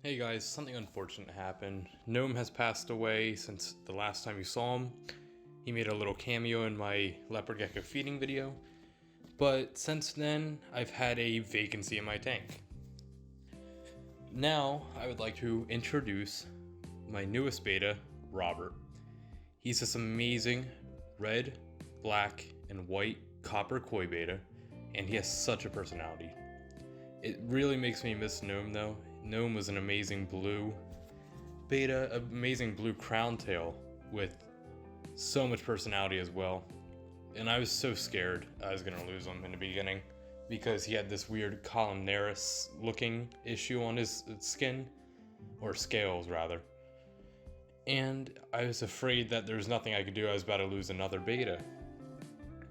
Hey guys, something unfortunate happened. Noam has passed away since the last time you saw him. He made a little cameo in my leopard gecko feeding video, but since then, I've had a vacancy in my tank. Now, I would like to introduce my newest beta, Robert. He's this amazing red, black, and white copper koi beta, and he has such a personality. It really makes me miss Noam though. Noam was an amazing blue beta, amazing blue crown tail with so much personality as well. And I was so scared I was gonna lose him in the beginning because he had this weird columnaris looking issue on his skin, or scales rather. And I was afraid that there was nothing I could do. I was about to lose another beta.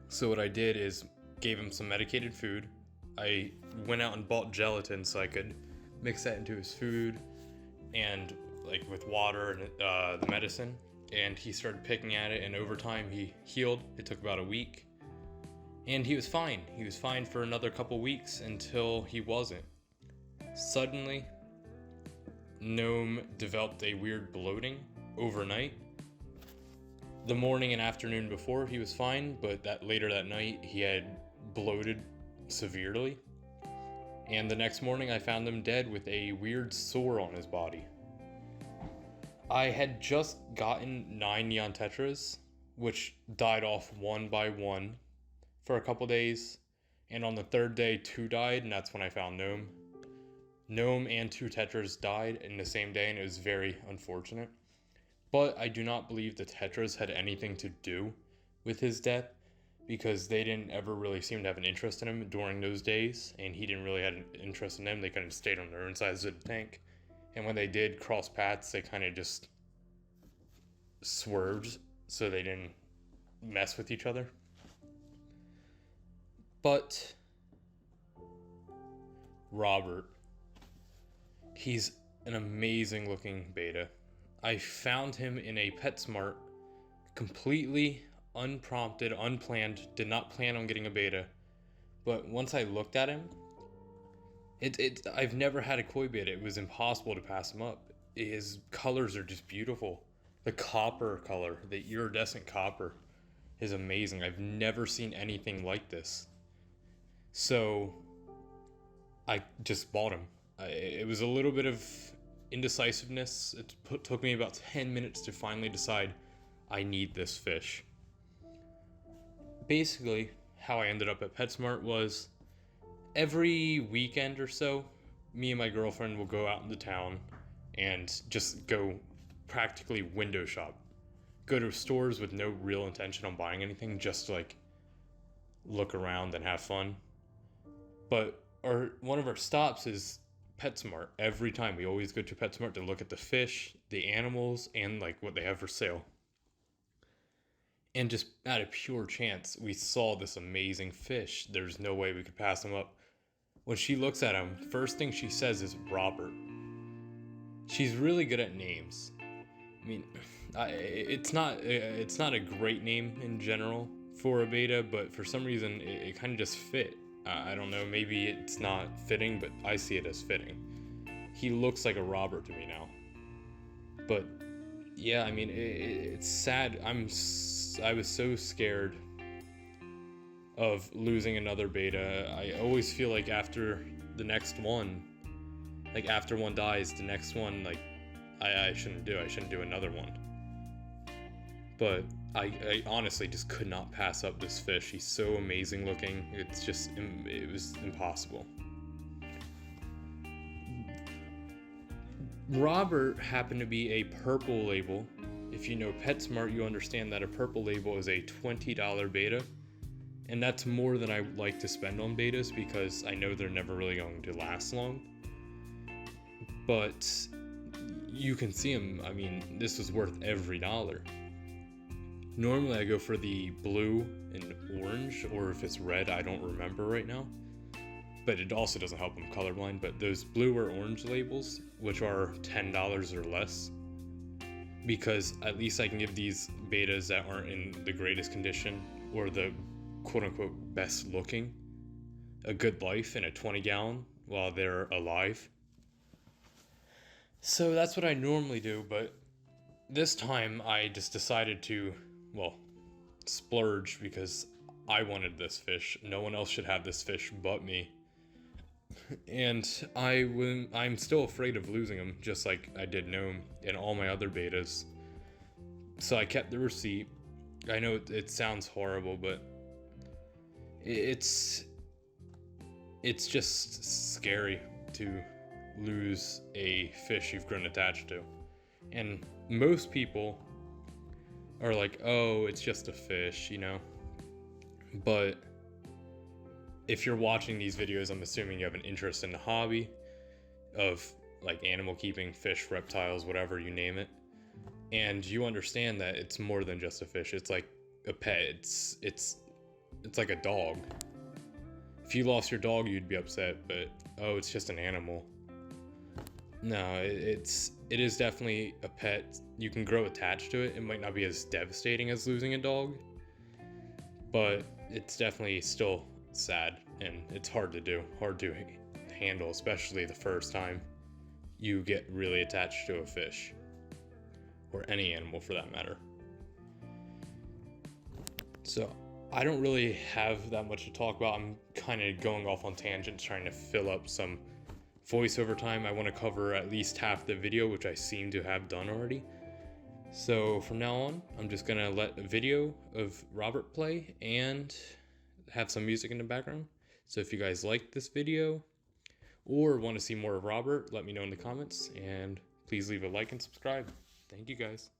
So what I did is gave him some medicated food. I went out and bought gelatin so I could mix that into his food and like with water and the medicine. And he started picking at it, and over time he healed. It took about a week, and he was fine. He was fine for another couple weeks until he wasn't. Suddenly, Noam developed a weird bloating overnight. The morning and afternoon before he was fine, but later that night he had bloated severely. And the next morning I found him dead with a weird sore on his body. I had just gotten 9 Neon Tetras, which died off one by one for a couple days. And on the third day, 2 died, and that's when I found Noam. Noam and 2 Tetras died in the same day, and it was very unfortunate. But I do not believe the Tetras had anything to do with his death, because they didn't ever really seem to have an interest in him during those days, and he didn't really have an interest in them. They kind of stayed on their own sides of the tank. And when they did cross paths, they kind of just swerved so they didn't mess with each other. But Robert, he's an amazing looking beta. I found him in a PetSmart completely unprompted, unplanned, did not plan on getting a beta. But once I looked at him, I've never had a koi beta. It was impossible to pass him up. His colors are just beautiful. The copper color, the iridescent copper, is amazing. I've never seen anything like this. So I just bought him. It was a little bit of indecisiveness. It took me about 10 minutes to finally decide I need this fish. Basically, how I ended up at PetSmart was every weekend or so, me and my girlfriend will go out into town and just go practically window shop. Go to stores with no real intention on buying anything, just to like look around and have fun. But one of our stops is PetSmart. Every time we always go to PetSmart to look at the fish, the animals, and like what they have for sale. And just out of pure chance, we saw this amazing fish. There's no way we could pass him up. When she looks at him, first thing she says is Robert. She's really good at names. I mean, it's not a great name in general for a beta, but for some reason it kind of just fit. I don't know, maybe it's not fitting, but I see it as fitting. He looks like a Robert to me now. But yeah, I mean, it's sad. I was so scared of losing another beta. I always feel like after the next one, like after one dies, the next one, like I shouldn't do another one. But I honestly just could not pass up this fish. He's so amazing looking. It was impossible. Robert happened to be a purple label. If you know PetSmart, you understand that a purple label is a $20 beta. And that's more than I like to spend on betas because I know they're never really going to last long. But you can see them. I mean, this was worth every dollar. Normally I go for the blue and orange, or if it's red, I don't remember right now. But it also doesn't help I'm colorblind. But those blue or orange labels, which are $10 or less, because at least I can give these betas that aren't in the greatest condition or the quote-unquote best looking a good life in a 20 gallon while they're alive. So that's what I normally do, but this time I just decided to, well, splurge because I wanted this fish. No one else should have this fish but me. And I'm still afraid of losing him, just like I did Noam and all my other betas. So I kept the receipt. I know it sounds horrible, but it's just scary to lose a fish you've grown attached to. And most people are like, oh, it's just a fish, you know? But if you're watching these videos, I'm assuming you have an interest in the hobby of like animal keeping, fish, reptiles, whatever you name it. And you understand that it's more than just a fish. It's like a pet. It's like a dog. If you lost your dog, you'd be upset, but oh, it's just an animal. No, it is definitely a pet. You can grow attached to it. It might not be as devastating as losing a dog, but it's definitely still sad, and it's hard to handle, especially the first time you get really attached to a fish, or any animal for that matter. So I don't really have that much to talk about. I'm kind of going off on tangents, trying to fill up some voiceover time. I want to cover at least half the video, which I seem to have done already. So from now on, I'm just gonna let a video of Robert play and have some music in the background. So if you guys like this video or want to see more of Robert, let me know in the comments, and please leave a like and subscribe. Thank you guys.